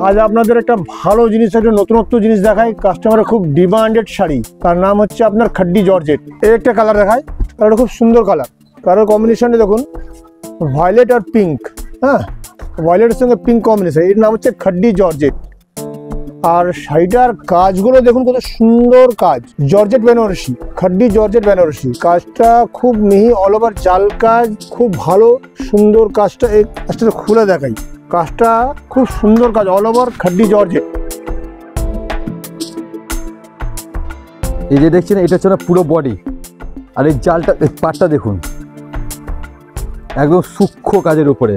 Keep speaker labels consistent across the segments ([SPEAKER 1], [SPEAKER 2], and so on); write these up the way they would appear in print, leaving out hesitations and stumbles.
[SPEAKER 1] আজ আপনাদের একটা ভালো জিনিস, একটা নতুনত্ব জিনিস দেখাই। কাস্টমারের খুব ডিমান্ডেড শাড়ি, তার নাম হচ্ছে আপনার খাড্ডি জর্জেট। এই একটা কালার দেখায়, কালারটা খুব সুন্দর কালার। কালার কম্বিনেশনটা দেখুন, ভায়োলেট আর পিঙ্ক। হ্যাঁ, ভায়োলেটের সঙ্গে পিঙ্ক কম্বিনেশন। এর নাম হচ্ছে খাড্ডি জর্জেট। আর শাড়িটার কাজগুলো দেখুন কত সুন্দর কাজ। Georgette Banarasi, খাড্ডি georgette Banarasi. কাজটা খুব মিহি, অল ওভার জাল কাজ, খুব ভালো সুন্দর কাজটা। এই কাজটা খুলে দেখাই, কাজটা খুব সুন্দর কাজ, অল ওভার খাড্ডি জর্জেট।
[SPEAKER 2] এই যে দেখছেন, এটা হচ্ছে না পুরো বডি, আর এই জালটা পাটটা দেখুন, একদম সূক্ষ্ম কাজের উপরে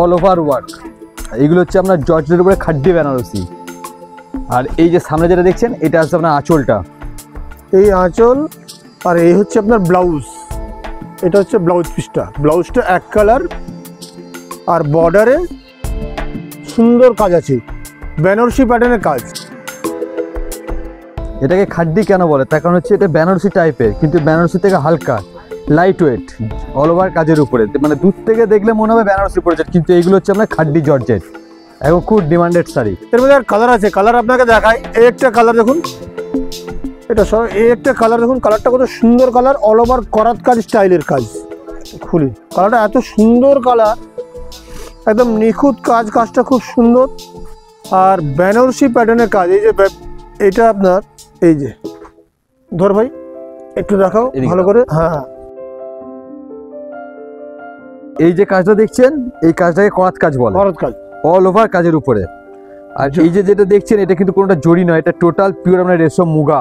[SPEAKER 2] অল ওভার ওয়ার্ক। এগুলো হচ্ছে আপনার জর্জেটের উপরে খাড্ডি বেনারসি। আর এই যে সামনে যেটা দেখছেন, এটা হচ্ছে আপনার আঁচলটা।
[SPEAKER 1] এই আঁচল, আর এই হচ্ছে আপনার ব্লাউজ। এটা হচ্ছে ব্লাউজ পিসটা। ব্লাউজটা এক কালার, আর বর্ডারে সুন্দর কাজ আছে, বেনারসি প্যাটার্নের কাজ।
[SPEAKER 2] এটাকে খাড্ডি কেন বলে, তার কারণ হচ্ছে এটা বেনারসি টাইপের, কিন্তু বেনারসি থেকে হালকা, লাইট ওয়েট, অল ওভার কাজের উপরে। মানে দূর থেকে দেখলে মনে হবে বেনারসি পড়েছে, কিন্তু এইগুলো হচ্ছে আপনার খাড্ডি জর্জেট, এখন খুব ডিমান্ডেড শাড়ি।
[SPEAKER 1] এর মধ্যে আর কালার আছে, কালার আপনাকে দেখাই। এই একটা কালার দেখুন, এটা সব এই একটা কালার দেখুন, কালারটা কত সুন্দর কালার, অল ওভার করাত কাজ স্টাইলের কাজ। খুলি, কালারটা এত সুন্দর কালার, একদম নিখুঁত কাজ, কাজটা খুব সুন্দর। আর বেনারসি প্যাটার্নের কাজ। এই যে এটা আপনার, এই যে ধর ভাই একটু দেখাও ভালো করে। হ্যাঁ,
[SPEAKER 2] এই যে কাজটা দেখছেন, এই কাজটাকে করাত কাজ বলে,
[SPEAKER 1] করাত কাজ,
[SPEAKER 2] অল ওভার কাজের উপরে। আর এই যে যেটা দেখছেন, এটা কিন্তু কোনোটা জড়ি নয়, এটা টোটাল পিওর আপনার রেশম মুগা।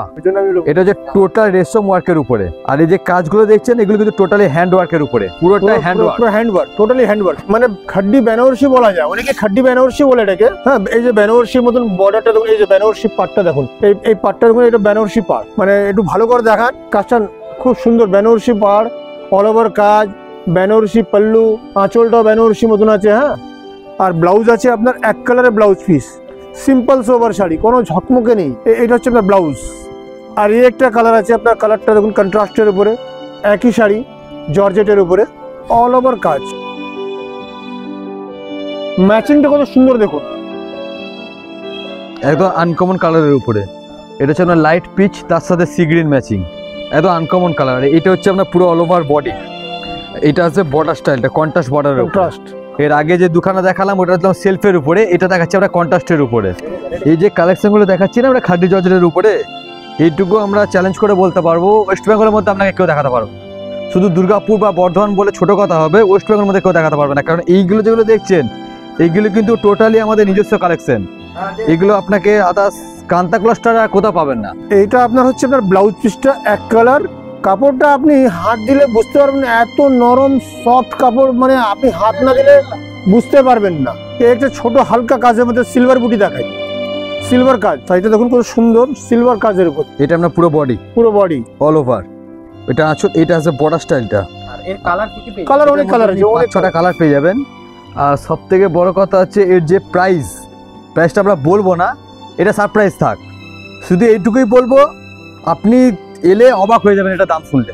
[SPEAKER 2] এটা হচ্ছে টোটাল রেশম ওয়ার্কের উপরে। আর এই যে কাজগুলো দেখছেন, এগুলো কিন্তু টোটালি হ্যান্ড ওয়ার্কের উপরে, পুরোটাই হ্যান্ড ওয়ার্ক,
[SPEAKER 1] পুরো hand work, totally hand work. মানে খাড্ডি বেনারসি বলা যায়, অনেকে খাড্ডি বেনারসি বলে এটাকে। হ্যাঁ, এই যে বেনারসির মতন বর্ডারটা দেখুন, এই যে বেনারসি পাটটা দেখুন, এই পাটটা দেখুন, এটা বেনারসি পাড়। মানে একটু ভালো করে দেখান, কাজটা খুব সুন্দর। বেনারসি পাড়, অল ওভার কাজ, বেনারসি পাল্লু, আঁচলটাও বেনারসি মতন আছে। হ্যাঁ, আর ব্লাউজ আছে আপনার এক কালারের ব্লাউজ পিস, সিম্পল সোবার শাড়ি, কোনো ঝকমকে নেই। এটা হচ্ছে আপনার ব্লাউজ। আর এই একটা কালার আছে আপনার, কালারটা দেখুন কন্ট্রাস্টের উপরে, একই শাড়ি জর্জেটের উপরে, অল ওভার কাজ। ম্যাচিংটা কত সুন্দর দেখুন,
[SPEAKER 2] একদম আনকমন কালারের উপরে। এটা হচ্ছে আপনার লাইট পিচ, তার সাথে সি গ্রিন ম্যাচিং, একদম আনকমন কালার। এটা হচ্ছে আপনার পুরো অল ওভার বডি। এটা হচ্ছে বর্ডার স্টাইলটা কন্ট্রাস্ট বর্ডারের কন্ট্রাস্ট। এর আগে যে দুখানা দেখালাম ওটা একদম সেলফের উপরে, এটা দেখাচ্ছি আমরা কন্ট্রাস্টের উপরে। এই যে কালেকশনগুলো দেখাচ্ছি না আমরা খাড্ডি জর্জেটের উপরে, এইটুকু আমরা চ্যালেঞ্জ করে বলতে পারবো ওয়েস্ট বেঙ্গলের মধ্যে আপনাকে কেউ দেখাতে পারবো। শুধু দুর্গাপুর বা বর্ধমান বলে ছোট কথা হবে, ওয়েস্ট বেঙ্গলের মধ্যে কেউ দেখাতে পারবে না। কারণ এইগুলো যেগুলো দেখছেন, এইগুলো কিন্তু টোটালি আমাদের নিজস্ব কালেকশন। এগুলো আপনাকে আদার্স কান্তা ক্লাস্টার আর কোথাও পাবেন না।
[SPEAKER 1] এইটা আপনার হচ্ছে আপনার ব্লাউজ পিসটা এক কালার। কাপড়টা আপনি হাত দিলে বুঝতে পারবেন না, এত নরম সফট কাপড়, মানে আপনি হাত না দিলে বুঝতে পারবেন না। একটা ছোট হালকা কাজের মধ্যে সিলভার বুটি দেখায়, সিলভার কাজ। শাড়িটা দেখুন কত সুন্দর, সিলভার কাজের উপর।
[SPEAKER 2] এটা আপনার পুরো বডি,
[SPEAKER 1] পুরো বডি
[SPEAKER 2] অল ওভার। এটা আঁচল, এটা আছে বর্ডার স্টাইলটা।
[SPEAKER 1] এর কালার কি কি? কালার অনেক কালার আছে, অনেক
[SPEAKER 2] ছটা কালার পেয়ে যাবেন। আর সব থেকে বড় কথা হচ্ছে এর যে প্রাইসটা আমরা বলবো না, এটা সারপ্রাইজ থাক। শুধু এইটুকুই বলবো, আপনি এলে অবাক হয়ে যাবেন এটা দাম শুনলে,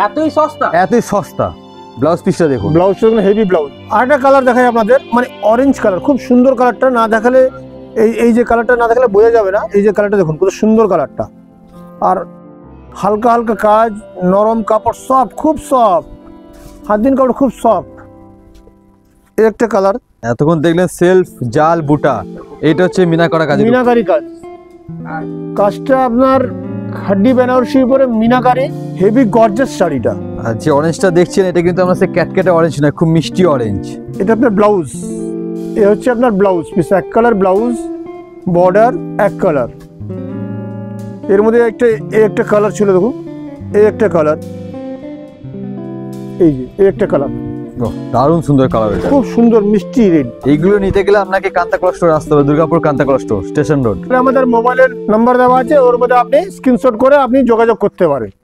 [SPEAKER 2] এতই সস্তা, এতই সস্তা। ব্লাউজ পিসটা দেখুন,
[SPEAKER 1] ব্লাউজটা দেখুন হেভি ব্লাউজ। আরেকটা কালার দেখাই আপনাদের, মানে অরেঞ্জ কালার, খুব সুন্দর কালারটা। না দেখালে এই যে কালারটা না দেখালে বোঝা যাবে না। এই যে কালারটা দেখুন কত সুন্দর কালারটা, আর হালকা হালকা কাজ, নরম কাপড়, সফট, খুব সফট, হাত দিন কাপড় খুব সফট। এই একটা কালার।
[SPEAKER 2] এতক্ষণ দেখলেন সেলফ জাল বুটা, এটা হচ্ছে মিনাকারি কাজ,
[SPEAKER 1] মিনাকারি কাজ। কাজটা আপনার খাড্ডি বেনারসির উপরে মিনাকারি, হেভি গর্জাস শাড়িটা।
[SPEAKER 2] আর যে অরেঞ্জটা দেখছেন, এটা কিন্তু আমরা সে ক্যাটকেটে অরেঞ্জ নয়, খুব মিষ্টি অরেঞ্জ।
[SPEAKER 1] এটা আপনার ব্লাউজ, এ হচ্ছে আপনার ব্লাউজ পিস, এক কালার ব্লাউজ, বর্ডার এক কালার। এর মধ্যে একটা কালার ছিল দেখুন, এই একটা কালার, এই যে একটা কালার,
[SPEAKER 2] দারুণ সুন্দর কালার,
[SPEAKER 1] খুব সুন্দর মিষ্টি রেড।
[SPEAKER 2] এইগুলো নিতে গেলে আপনাকে কান্তা ক্লাস স্টোর আসতে হবে, Durgapur Kanta class store, station road.
[SPEAKER 1] আমাদের মোবাইলের নাম্বার দেওয়া আছে, ওর মধ্যে আপনি স্ক্রিনশট করে আপনি যোগাযোগ করতে পারেন।